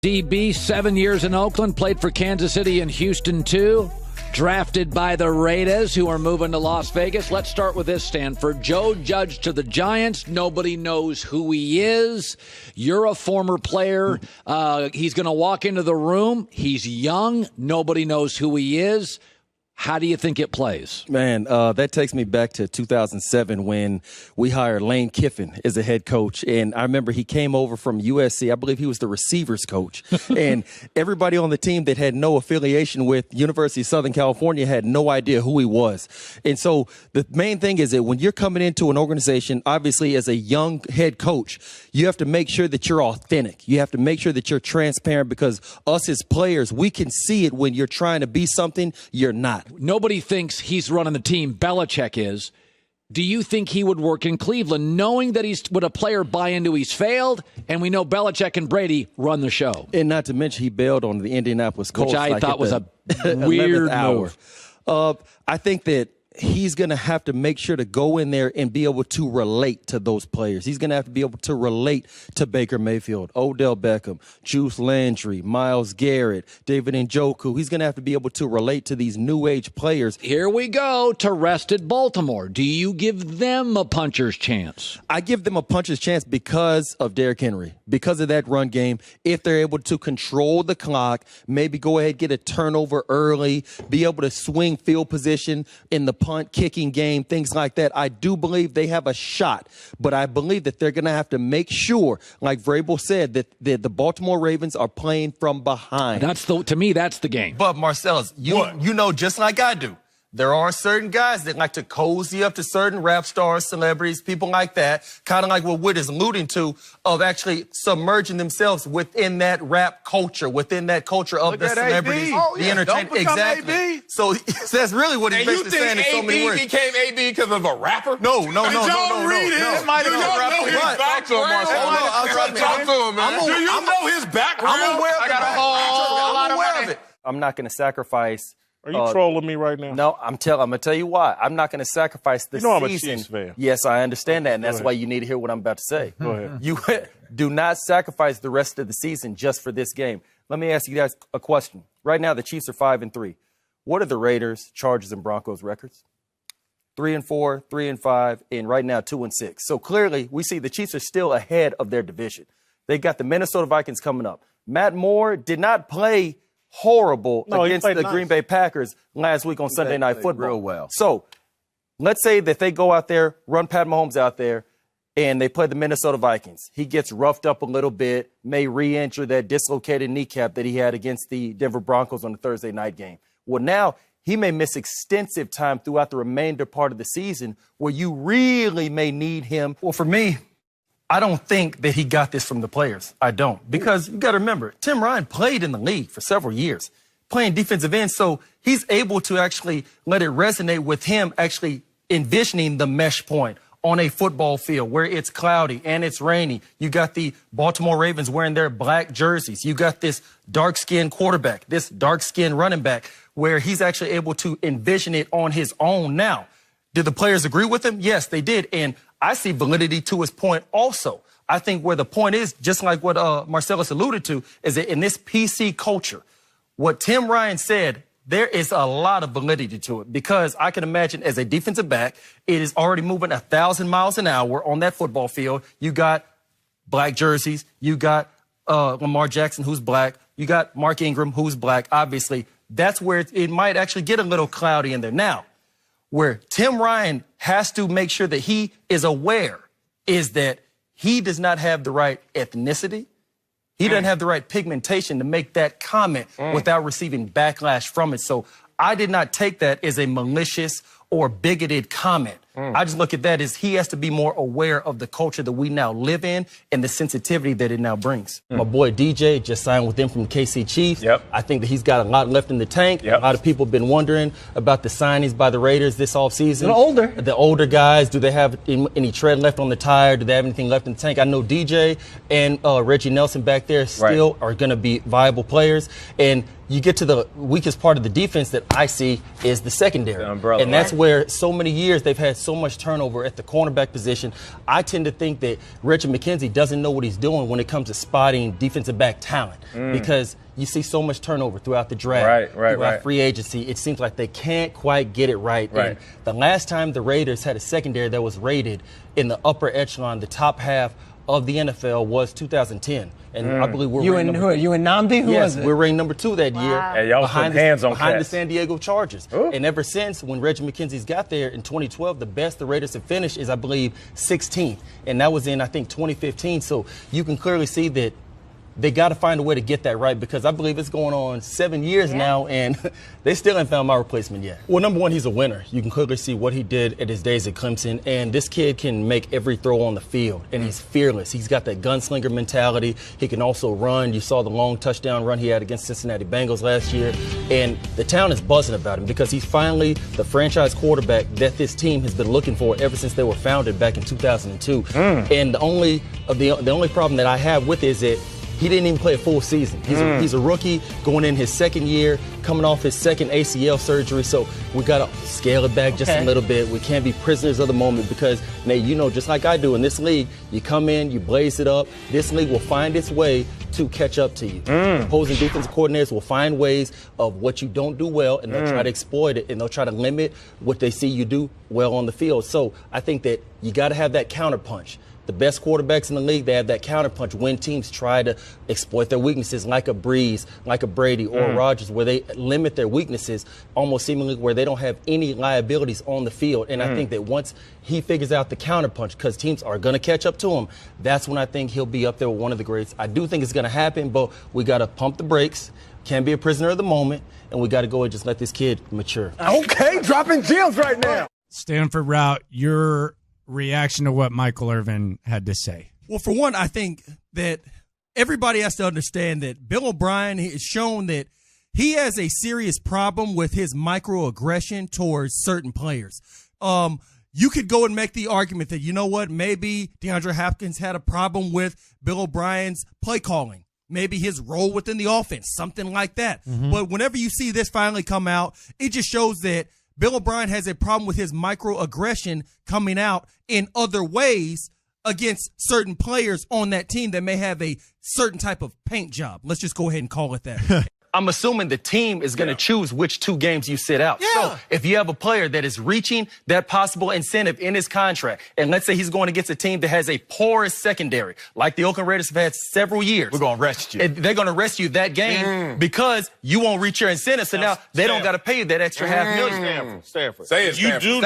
DB, 7 years in Oakland, played for Kansas City and Houston too. Drafted by the Raiders, who are moving to Las Vegas. Let's start with this, Stanford. Joe Judge to the Giants. Nobody knows who he is. You're a former player. He's going to walk into the room. He's young. Nobody knows who he is. How do you think it plays? Man, that takes me back to 2007 when we hired Lane Kiffin as a head coach. And I remember he came over from USC. I believe he was the receivers coach. And everybody on the team that had no affiliation with University of Southern California had no idea who he was. And so the main thing is that when you're coming into an organization, obviously as a young head coach, you have to make sure that you're authentic. You have to make sure that you're transparent, because us as players, we can see it when you're trying to be something you're not. Nobody thinks he's running the team. Belichick is. Do you think he would work in Cleveland, knowing that would a player buy into he's failed, and we know Belichick and Brady run the show? And not to mention he bailed on the Indianapolis Colts. Which I thought was a weird move. I think that he's going to have to make sure to go in there and be able to relate to those players. He's going to have to be able to relate to Baker Mayfield, Odell Beckham, Juice Landry, Myles Garrett, David Njoku. He's going to have to be able to relate to these new age players. Here we go to rested Baltimore. Do you give them a puncher's chance? I give them a puncher's chance because of Derrick Henry, because of that run game. If they're able to control the clock, maybe go ahead, get a turnover early, be able to swing field position in the punt kicking game, things like that. I do believe they have a shot, but I believe that they're going to have to make sure, like Vrabel said, that the Baltimore Ravens are playing from behind. To me, that's the game. But Marcellus, you know just like I do, there are certain guys that like to cozy up to certain rap stars, celebrities, people like that, kind of like what Witt is alluding to, of actually submerging themselves within that rap culture, within that culture of the celebrities, the entertainment. Exactly. AB. So that's really what he's basically saying in so many words. And you think AB became AB because of a rapper? No. It might have been a rapper. Talk to him, Marcellus. Talk to him, man. Do you know his background? I'm aware of it. I got a whole lot of money. I'm not going to sacrifice. Are you trolling me right now? No, I'm going to tell you why. I'm not going to sacrifice the season. I'm a Chiefs fan. Yes, I understand that, and that's why you need to hear what I'm about to say. Go ahead. You do not sacrifice the rest of the season just for this game. Let me ask you guys a question. Right now, the Chiefs are 5-3. What are the Raiders, Chargers, and Broncos records? 3-4, 3-5, and right now 2-6. So clearly, we see the Chiefs are still ahead of their division. They got the Minnesota Vikings coming up. Matt Moore did not play horrible against the Green Bay Packers last week on Sunday Night Football. Real well. So let's say that they go out there, run Pat Mahomes out there, and they play the Minnesota Vikings. He gets roughed up a little bit, may re-injure that dislocated kneecap that he had against the Denver Broncos on the Thursday night game. Well, now he may miss extensive time throughout the remainder part of the season where you really may need him. Well, for me, I don't think that he got this from the players. I don't. Because you got to remember, Tim Ryan played in the league for several years, playing defensive end. So he's able to actually let it resonate with him actually envisioning the mesh point on a football field where it's cloudy and it's rainy. You got the Baltimore Ravens wearing their black jerseys. You got this dark-skinned quarterback, this dark-skinned running back, where he's actually able to envision it on his own. Now, did the players agree with him? Yes, they did. And I see validity to his point also. I think where the point is, just like what Marcellus alluded to, is that in this PC culture, what Tim Ryan said, there is a lot of validity to it, because I can imagine as a defensive back, it is already moving 1,000 miles an hour on that football field. You got black jerseys. You got Lamar Jackson, who's black. You got Mark Ingram, who's black. Obviously, that's where it might actually get a little cloudy in there. Now, where Tim Ryan has to make sure that he is aware is that he does not have the right ethnicity. He doesn't have the right pigmentation to make that comment without receiving backlash from it. So I did not take that as a malicious or bigoted comment. I just look at that as he has to be more aware of the culture that we now live in and the sensitivity that it now brings. My boy DJ just signed with them from the KC Chiefs. I think that he's got a lot left in the tank. A lot of people have been wondering about the signings by the Raiders this offseason. The older guys, do they have any tread left on the tire? Do they have anything left in the tank? I know DJ and Reggie Nelson back there still are going to be viable players. And you get to the weakest part of the defense that I see is the secondary. And that's where so many years they've had so much turnover at the cornerback position. I tend to think that Reggie McKenzie doesn't know what he's doing when it comes to spotting defensive back talent because you see so much turnover throughout the draft, throughout free agency. It seems like they can't quite get it right. And the last time the Raiders had a secondary that was rated in the upper echelon, the top half of the NFL, was 2010. And I believe we're ranked Nnamdi? Who was it? we're ranked number 2 that year Hey, y'all behind the San Diego Chargers. And ever since, when Reggie McKenzie's got there in 2012, the best the Raiders have finished is, I believe, 16th. And that was in, I think, 2015. So you can clearly see that they got to find a way to get that right, because I believe it's going on 7 years now, and they still haven't found my replacement yet. Well, number one, he's a winner. You can clearly see what he did at his days at Clemson, and this kid can make every throw on the field, and he's fearless. He's got that gunslinger mentality. He can also run. You saw the long touchdown run he had against Cincinnati Bengals last year, and the town is buzzing about him because he's finally the franchise quarterback that this team has been looking for ever since they were founded back in 2002. And the only problem that I have with it is that he didn't even play a full season. He's a rookie going in his second year, coming off his second ACL surgery. So we got to scale it back just a little bit. We can't be prisoners of the moment because, Nate, you know, just like I do in this league, you come in, you blaze it up. This league will find its way to catch up to you. Opposing defensive coordinators will find ways of what you don't do well, and they'll try to exploit it, and they'll try to limit what they see you do well on the field. So I think that you got to have that counterpunch. The best quarterbacks in the league, they have that counterpunch when teams try to exploit their weaknesses, like a Breeze, like a Brady or a Rodgers, where they limit their weaknesses almost seemingly where they don't have any liabilities on the field. And I think that once he figures out the counterpunch, because teams are going to catch up to him, that's when I think he'll be up there with one of the greats. I do think it's going to happen, but we got to pump the brakes. Can't be a prisoner of the moment, and we got to go and just let this kid mature. Okay, dropping gems right now. Stanford route, your reaction to what Michael Irvin had to say? Well, for one, I think that everybody has to understand that Bill O'Brien has shown that he has a serious problem with his microaggression towards certain players. You could go and make the argument that, you know what, maybe DeAndre Hopkins had a problem with Bill O'Brien's play calling. Maybe his role within the offense, something like that. But whenever you see this finally come out, it just shows that Bill O'Brien has a problem with his microaggression coming out in other ways against certain players on that team that may have a certain type of paint job. Let's just go ahead and call it that. I'm assuming the team is going to choose which 2 games you sit out. So if you have a player that is reaching that possible incentive in his contract, and let's say he's going against a team that has a porous secondary, like the Oakland Raiders have had several years. We're going to rest you. They're going to rest you that game because you won't reach your incentive. So now they don't got to pay you that extra $500,000. Stanford. Say it, Stanford.